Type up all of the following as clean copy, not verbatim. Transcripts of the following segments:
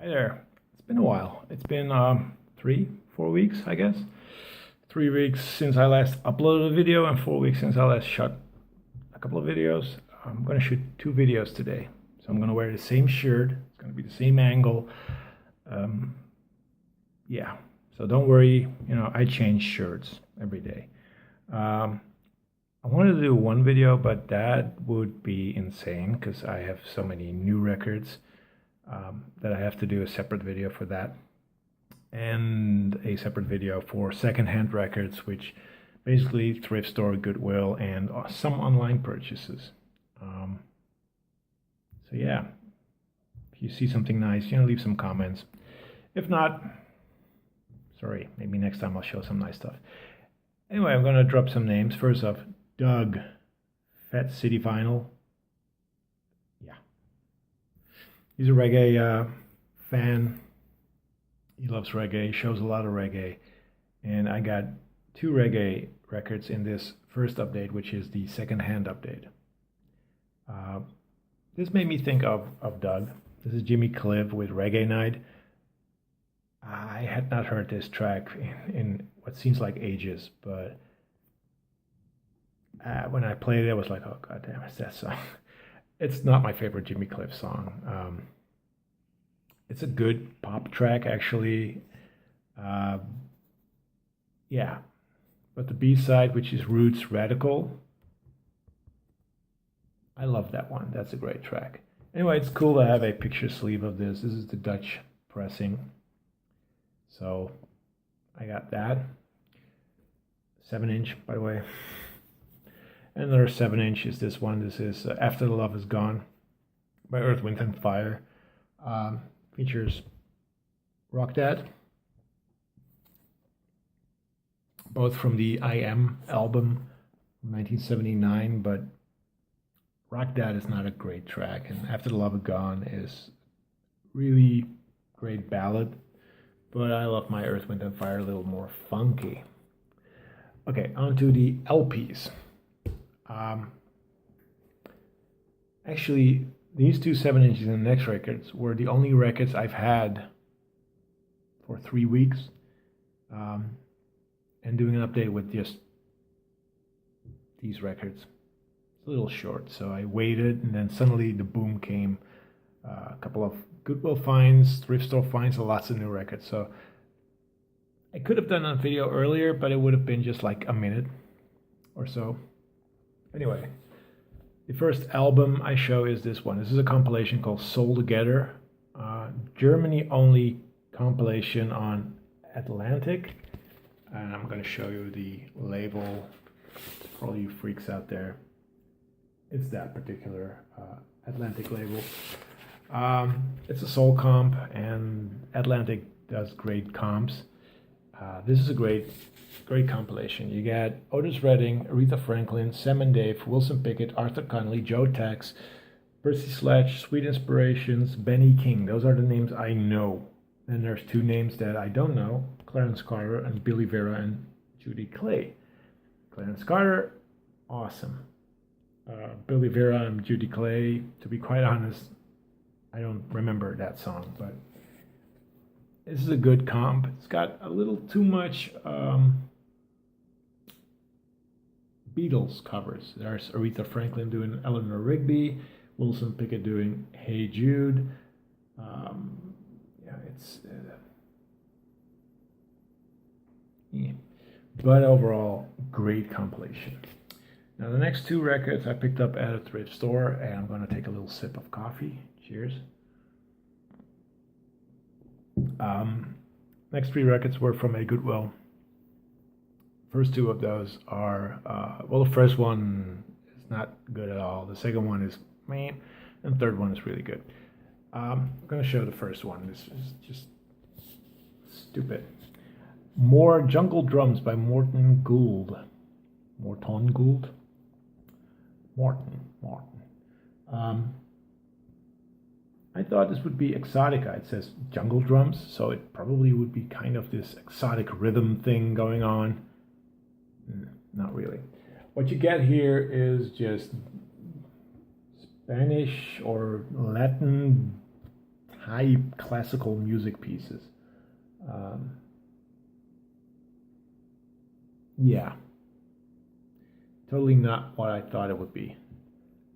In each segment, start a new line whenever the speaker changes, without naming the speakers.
Hi there. It's been a while. It's been 3, 4 weeks, I guess. 3 weeks since I last uploaded a video and 4 weeks since I last shot a couple of videos. I'm going to shoot 2 videos today. So I'm going to wear the same shirt. It's going to be the same angle. Um, yeah. So don't worry. I change shirts every day. Um, I wanted to do one video, but that would be insane because I have so many new records. That I have to do a separate video for that, and a separate video for secondhand records, which basically thrift store, Goodwill, and some online purchases. So yeah, if you see something nice, leave some comments. If not, sorry, maybe next time I'll show some nice stuff. Anyway, I'm gonna drop some names. First off, Doug, Fat City Vinyl. He's a reggae fan. He loves reggae, shows a lot of reggae. And I got 2 reggae records in this first update, which is the second-hand update. This made me think of Doug. This is Jimmy Cliff with Reggae Night. I had not heard this track in what seems like ages, but when I played it, I was like, oh, god damn, it's that song. It's not my favorite Jimmy Cliff song. It's a good pop track, actually. Yeah. But the B-side, which is Roots Radical, I love that one. That's a great track. Anyway, it's cool to have a picture sleeve of this. This is the Dutch pressing. So I got that. 7-inch, by the way. Another 7-inch is this one. This is After the Love Is Gone by Earth, Wind and Fire. Features Rock Dad, both from the I Am album from 1979, but Rock Dad is not a great track, and After the Love Is Gone is really great ballad, but I love my Earth, Wind and Fire a little more funky. Okay, on to the LPs. Actually, these 2 7-inches and the next records were the only records I've had for 3 weeks. And doing an update with just these records. It's a little short, so I waited, and then suddenly the boom came. A couple of Goodwill finds, thrift store finds, and lots of new records. So I could have done a video earlier, but it would have been just like a minute or so. Anyway, the first album I show is this one. This is a compilation called Soul Together. Germany only compilation on Atlantic. And I'm going to show you the label for all you freaks out there. It's that particular Atlantic label. It's a soul comp, and Atlantic does great comps. This is a great compilation. You got Otis Redding, Aretha Franklin, Sam and Dave, Wilson Pickett, Arthur Conley, Joe Tex, Percy Sledge, Sweet Inspirations, Benny King. Those are the names I know. Then there's 2 names that I don't know, Clarence Carter and Billy Vera and Judy Clay. Clarence Carter, awesome. Billy Vera and Judy Clay, to be quite honest, I don't remember that song, but this is a good comp. It's got a little too much Beatles covers. There's Aretha Franklin doing Eleanor Rigby, Wilson Pickett doing Hey Jude. But overall, great compilation. Now the next 2 records I picked up at a thrift store, and I'm going to take a little sip of coffee. Cheers. Next 3 records were from a Goodwill. First 2 of those are, well, the first one is not good at all. The second one is meh, and the third one is really good. I'm going to show the first one. This is just stupid. More Jungle Drums by Morton Gould. Morton Gould? Morton. I thought this would be Exotica. It says jungle drums, so it probably would be kind of this exotic rhythm thing going on. Not really. What you get here is just Spanish or Latin high classical music pieces. Yeah, totally not what I thought it would be.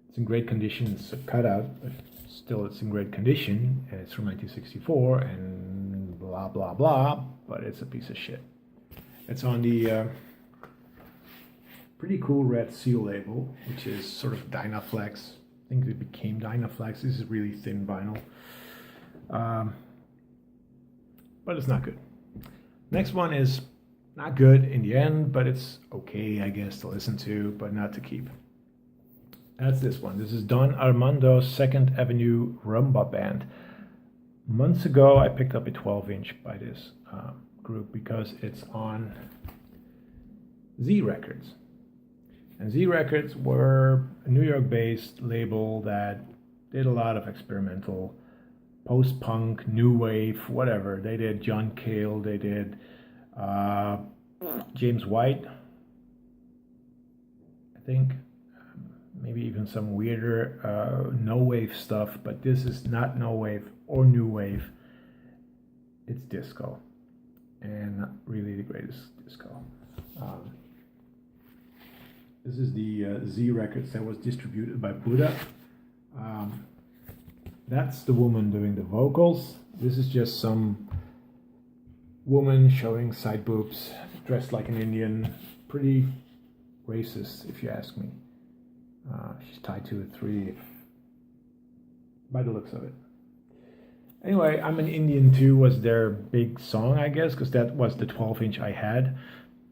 It's in great condition. It's a cutout, but still it's in great condition, and it's from 1964, and blah blah blah. But it's a piece of shit. It's on the pretty cool Red Seal label, which is sort of Dynaflex. I think it became Dynaflex. This is really thin vinyl, but it's not good. Next one is not good in the end, but it's okay, I guess, to listen to, but not to keep. That's this one. This is Don Armando's Second Avenue Rumba Band. Months ago, I picked up a 12-inch by this group because it's on Z Records. And Z Records were a New York-based label that did a lot of experimental post-punk, new wave, whatever. They did John Cale, they did James White, I think. Maybe even some weirder no wave stuff, but this is not no wave or new wave. It's disco, and not really the greatest disco. This is the Z Records that was distributed by Buddha. That's the woman doing the vocals. This is just some woman showing side boobs, dressed like an Indian. Pretty racist, if you ask me. She's tied to a tree, by the looks of it. Anyway, I'm an Indian Too was their big song, I guess, because that was the 12-inch I had.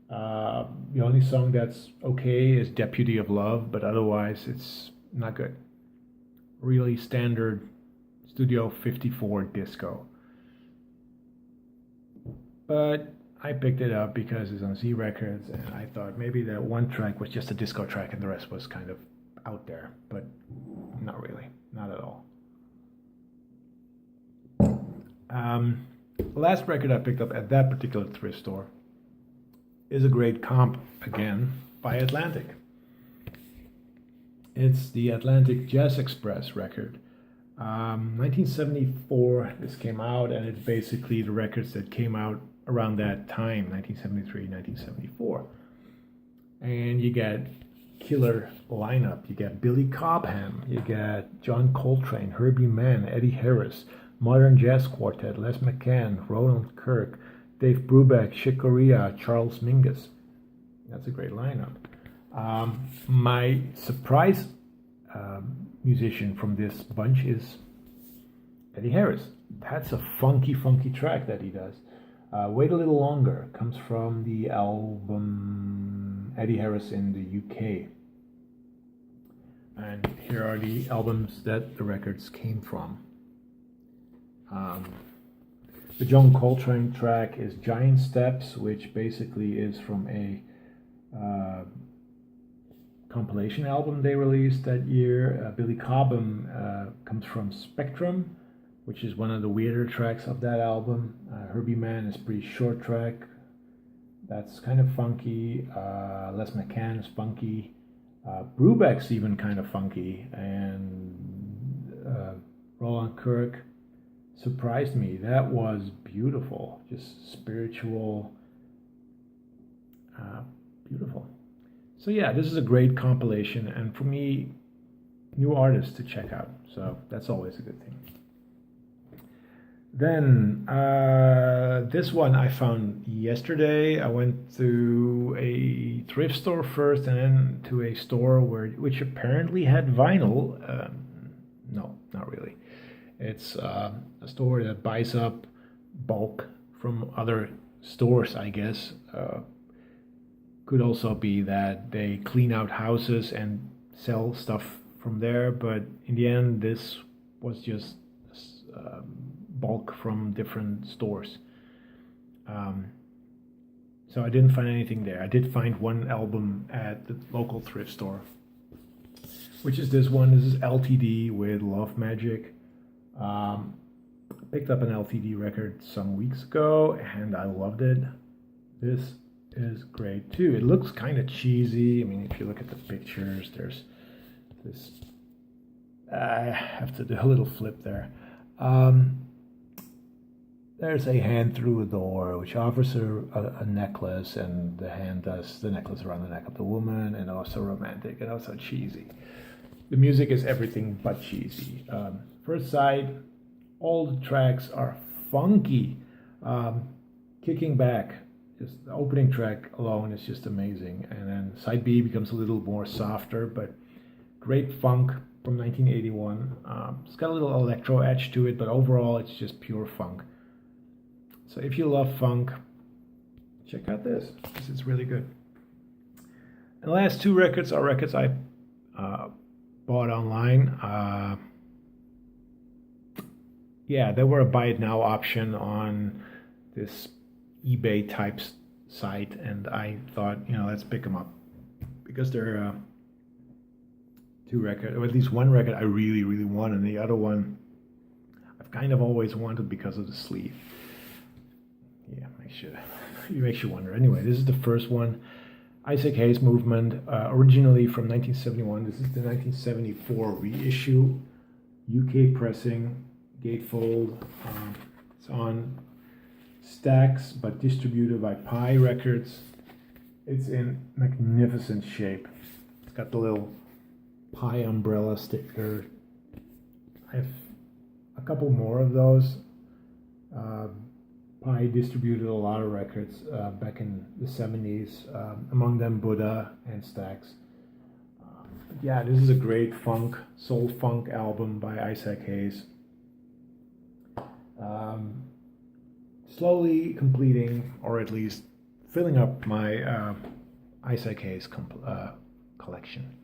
The only song that's okay is Deputy of Love, but otherwise it's not good. Really standard Studio 54 disco. But I picked it up because it's on Z Records, and I thought maybe that one track was just a disco track and the rest was kind of out there, but not really, not at all. The last record I picked up at that particular thrift store is a great comp, again, by Atlantic. It's the Atlantic Jazz Express record. 1974 this came out, and it's basically the records that came out around that time, 1973, 1974. And you get killer lineup. You get Billy Cobham, you get John Coltrane, Herbie Mann, Eddie Harris, Modern Jazz Quartet, Les McCann, Roland Kirk, Dave Brubeck, Chick Corea, Charles Mingus. That's a great lineup. My surprise musician from this bunch is Eddie Harris. That's a funky, funky track that he does. Wait a Little Longer comes from the album Eddie Harris in the UK. And here are the albums that the records came from. The John Coltrane track is Giant Steps, which basically is from a compilation album they released that year. Billy Cobham comes from Spectrum, which is one of the weirder tracks of that album. Herbie Mann is pretty short track. That's kind of funky. Les McCann is funky. Brubeck's even kind of funky. And Roland Kirk surprised me. That was beautiful. Just spiritual. Beautiful. So yeah, this is a great compilation. And for me, new artists to check out. So that's always a good thing. Then this one I found yesterday. I went to a thrift store first, and then to a store which apparently had vinyl. No, not really. It's a store that buys up bulk from other stores, I guess. Could also be that they clean out houses and sell stuff from there, but in the end, this was just bulk from different stores. So I didn't find anything there. I did find one album at the local thrift store, which is this one. This is LTD with Love Magic. Picked up an LTD record some weeks ago and I loved it. This is great too. It looks kind of cheesy. I mean, if you look at the pictures, there's this. I have to do a little flip there. there's a hand through a door, which offers her a necklace, and the hand does the necklace around the neck of the woman, and also romantic and also cheesy. The music is everything but cheesy. First side, all the tracks are funky. Kicking back, just the opening track alone is just amazing. And then side B becomes a little more softer, but great funk from 1981. It's got a little electro edge to it, but overall it's just pure funk. So if you love funk, check out this. This is really good. And the last two records are records I bought online. Yeah, there were a buy it now option on this eBay type site, and I thought, let's pick them up because they're two records, or at least one record I really, really want, and the other one I've kind of always wanted because of the sleeve. Yeah, makes you wonder. Anyway, this is the first one, Isaac Hayes Movement, originally from 1971. This is the 1974 reissue, UK pressing, gatefold. It's on Stax, but distributed by Pi Records. It's in magnificent shape. It's got the little Pi umbrella sticker. I have a couple more of those. Pi distributed a lot of records back in the 70s, among them Buddha and Stax. Yeah, this is a great soul funk album by Isaac Hayes. Slowly completing, or at least filling up my Isaac Hayes collection.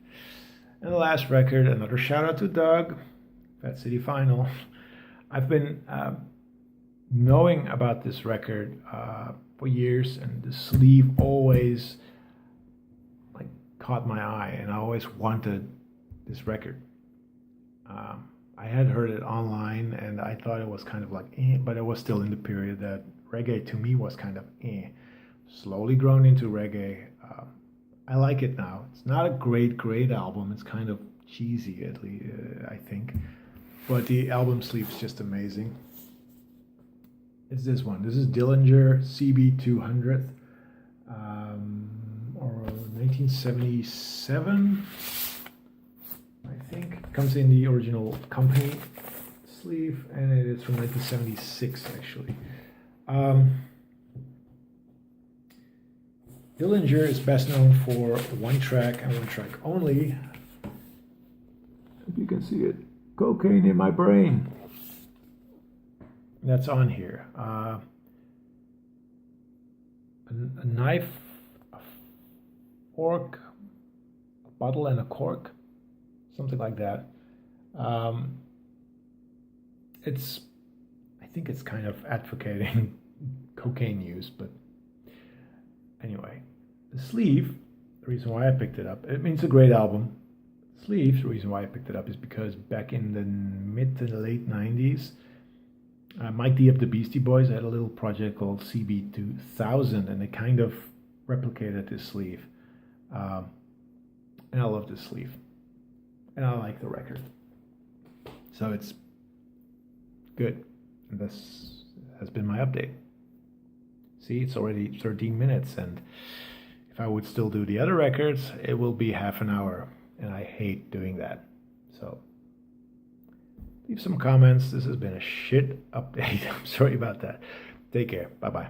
And the last record, another shout out to Doug, Fat City Final. I've been knowing about this record for years, and the sleeve always caught my eye, and I always wanted this record. I had heard it online, and I thought it was kind of but it was still in the period that reggae to me was kind of slowly grown into reggae. I like it now. It's not a great album. It's kind of cheesy, at least, I think. But the album sleeve's just amazing. It's this one. This is Dillinger CB 200, or 1977, I think. Comes in the original company sleeve, and it is from 1976, actually. Dillinger is best known for one track and one track only. If you can see it, Cocaine in My Brain. That's on here. A knife, a fork, a bottle, and a cork, something like that. I think it's kind of advocating cocaine use, but anyway, the sleeve, the reason why I picked it up, it means a great album. The sleeve, the reason why I picked it up is because back in the mid to late 90s, Mike D of the Beastie Boys had a little project called CB2000, and they kind of replicated this sleeve. And I love this sleeve. And I like the record. So it's good. And this has been my update. See, it's already 13 minutes, and if I would still do the other records, it will be half an hour, and I hate doing that. So leave some comments. This has been a shit update. I'm sorry about that. Take care. Bye-bye.